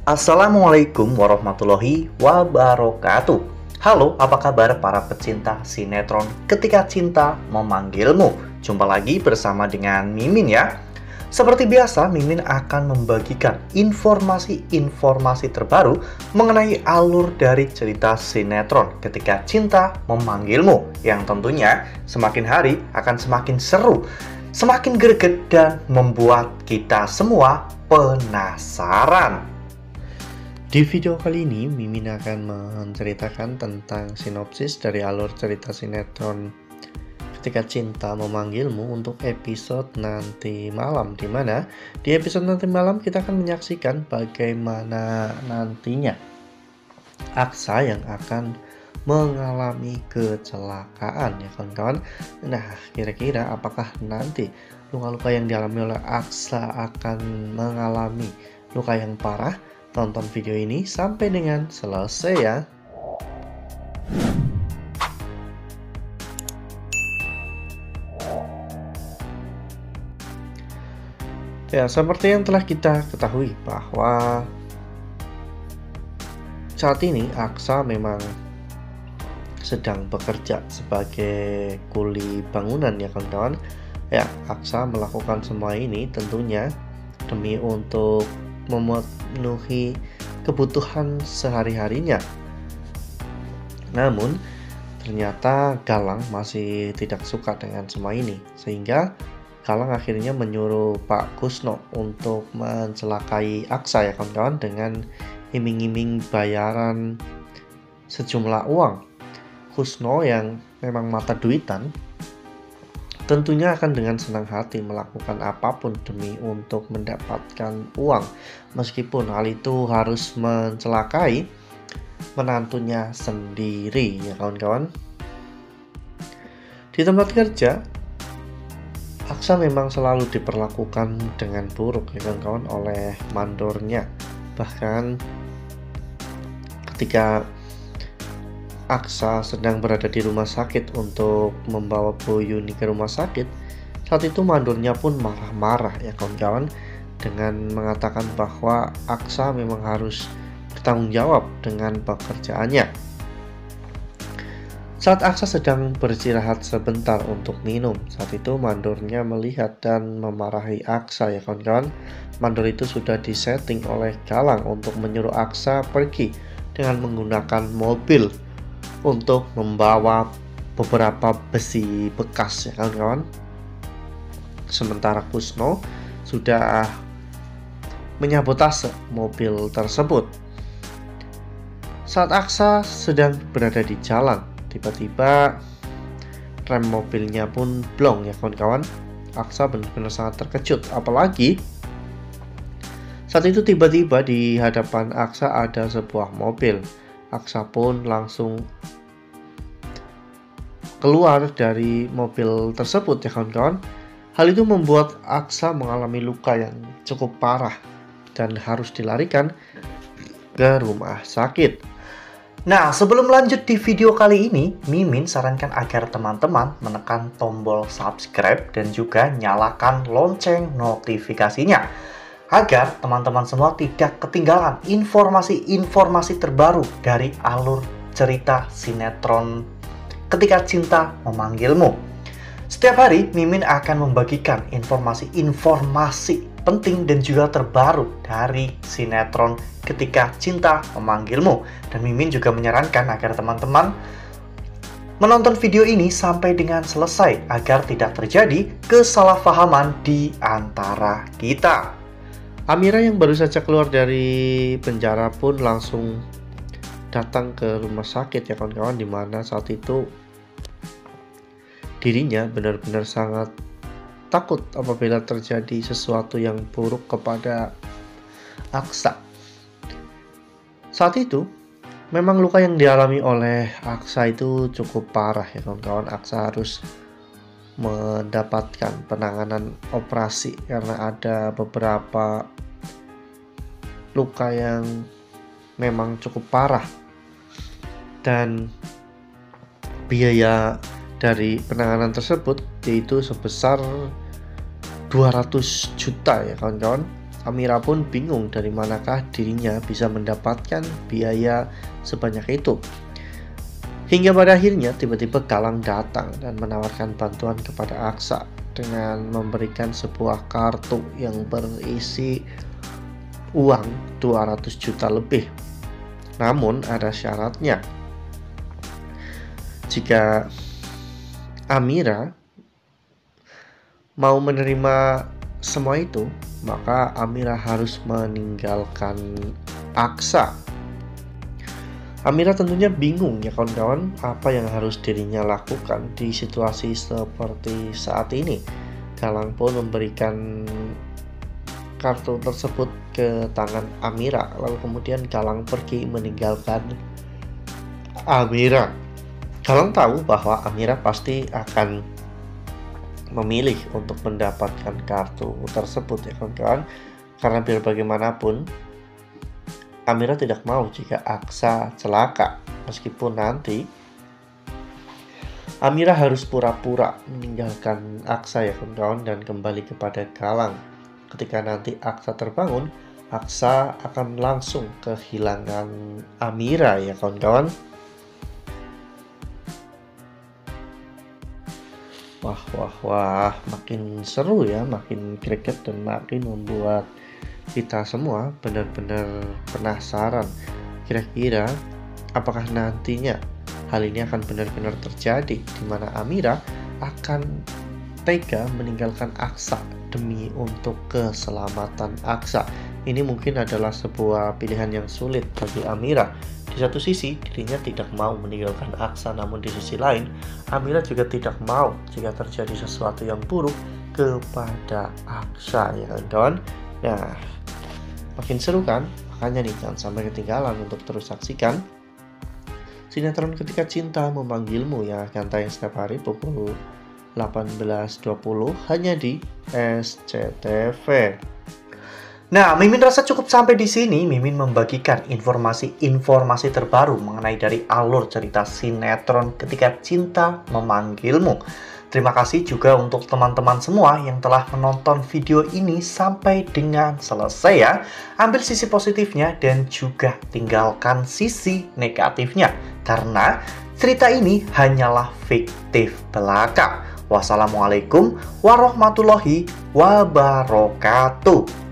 Assalamualaikum warahmatullahi wabarakatuh. Halo, apa kabar para pecinta sinetron Ketika Cinta Memanggilmu? Jumpa lagi bersama dengan Mimin ya. Seperti biasa, Mimin akan membagikan informasi-informasi terbaru mengenai alur dari cerita sinetron Ketika Cinta Memanggilmu, yang tentunya semakin hari akan semakin seru, semakin greget, dan membuat kita semua penasaran. Di video kali ini, Mimin akan menceritakan tentang sinopsis dari alur cerita sinetron Ketika Cinta Memanggilmu untuk episode nanti malam, dimana di episode nanti malam kita akan menyaksikan bagaimana nantinya Aksa yang akan mengalami kecelakaan ya kawan-kawan. Nah, kira-kira apakah nanti luka-luka yang dialami oleh Aksa akan mengalami luka yang parah? Tonton video ini sampai dengan selesai ya. Ya, seperti yang telah kita ketahui bahwa saat ini Aksa memang sedang bekerja sebagai kuli bangunan ya kawan-kawan. Ya, Aksa melakukan semua ini tentunya demi untuk memenuhi kebutuhan sehari-harinya. Namun, ternyata Galang masih tidak suka dengan semua ini, sehingga Galang akhirnya menyuruh Pak Kusno untuk mencelakai Aksa ya kawan-kawan dengan iming-iming bayaran sejumlah uang. Kusno yang memang mata duitan tentunya akan dengan senang hati melakukan apapun demi untuk mendapatkan uang, meskipun hal itu harus mencelakai menantunya sendiri ya kawan-kawan. Di tempat kerja, Aksa memang selalu diperlakukan dengan buruk ya kawan-kawan oleh mandornya. Bahkan ketika Aksa sedang berada di rumah sakit untuk membawa Bu Yuni ke rumah sakit, saat itu mandornya pun marah-marah ya kawan-kawan, dengan mengatakan bahwa Aksa memang harus bertanggung jawab dengan pekerjaannya. Saat Aksa sedang beristirahat sebentar untuk minum, saat itu mandornya melihat dan memarahi Aksa ya kawan-kawan. Mandor itu sudah disetting oleh Galang untuk menyuruh Aksa pergi dengan menggunakan mobil untuk membawa beberapa besi bekas ya kawan-kawan. Sementara Kusno sudah menyabotase mobil tersebut. Saat Aksa sedang berada di jalan, tiba-tiba rem mobilnya pun blong ya kawan-kawan. Aksa benar-benar sangat terkejut, apalagi saat itu tiba-tiba di hadapan Aksa ada sebuah mobil. Aksa pun langsung keluar dari mobil tersebut ya kawan-kawan. Hal itu membuat Aksa mengalami luka yang cukup parah dan harus dilarikan ke rumah sakit. Nah, sebelum lanjut di video kali ini, Mimin sarankan agar teman-teman menekan tombol subscribe dan juga nyalakan lonceng notifikasinya, agar teman-teman semua tidak ketinggalan informasi-informasi terbaru dari alur cerita sinetron Ketika Cinta Memanggilmu. Setiap hari, Mimin akan membagikan informasi-informasi penting dan juga terbaru dari sinetron Ketika Cinta Memanggilmu. Dan Mimin juga menyarankan agar teman-teman menonton video ini sampai dengan selesai, agar tidak terjadi kesalahpahaman di antara kita. Amira yang baru saja keluar dari penjara pun langsung datang ke rumah sakit ya kawan-kawan, dimana saat itu dirinya benar-benar sangat takut apabila terjadi sesuatu yang buruk kepada Aksa. Saat itu memang luka yang dialami oleh Aksa itu cukup parah ya kawan-kawan. Aksa harus mendapatkan penanganan operasi karena ada beberapa luka yang memang cukup parah, dan biaya dari penanganan tersebut yaitu sebesar 200 juta ya kawan-kawan. Amira pun bingung dari manakah dirinya bisa mendapatkan biaya sebanyak itu. Hingga pada akhirnya tiba-tiba Galang datang dan menawarkan bantuan kepada Aksa dengan memberikan sebuah kartu yang berisi uang 200 juta lebih. Namun ada syaratnya. Jika Amira mau menerima semua itu, maka Amira harus meninggalkan Aksa. Amira tentunya bingung ya kawan-kawan, apa yang harus dirinya lakukan di situasi seperti saat ini. Galang pun memberikan kartu tersebut ke tangan Amira, lalu kemudian Galang pergi meninggalkan Amira. Galang tahu bahwa Amira pasti akan memilih untuk mendapatkan kartu tersebut ya kawan-kawan, karena biar bagaimanapun Amira tidak mau jika Aksa celaka, meskipun nanti Amira harus pura-pura meninggalkan Aksa ya kawan-kawan dan kembali kepada Galang. Ketika nanti Aksa terbangun, Aksa akan langsung kehilangan Amira ya kawan-kawan. Wah, makin seru ya, makin greget dan makin membuat kita semua benar-benar penasaran. Kira-kira apakah nantinya hal ini akan benar-benar terjadi, di mana Amira akan tega meninggalkan Aksa demi untuk keselamatan Aksa. Ini mungkin adalah sebuah pilihan yang sulit bagi Amira. Di satu sisi, dirinya tidak mau meninggalkan Aksa, namun di sisi lain, Amira juga tidak mau jika terjadi sesuatu yang buruk kepada Aksa, ya kawan. Nah, makin seru kan? Makanya nih, jangan sampai ketinggalan untuk terus saksikan sinetron Ketika Cinta Memanggilmu yang akan tayang setiap hari pukul 18.20 hanya di SCTV. Nah, Mimin rasa cukup sampai di sini. Mimin membagikan informasi-informasi terbaru mengenai dari alur cerita sinetron Ketika Cinta Memanggilmu. Terima kasih juga untuk teman-teman semua yang telah menonton video ini sampai dengan selesai ya. Ambil sisi positifnya dan juga tinggalkan sisi negatifnya, karena cerita ini hanyalah fiktif belaka. Wassalamualaikum warahmatullahi wabarakatuh.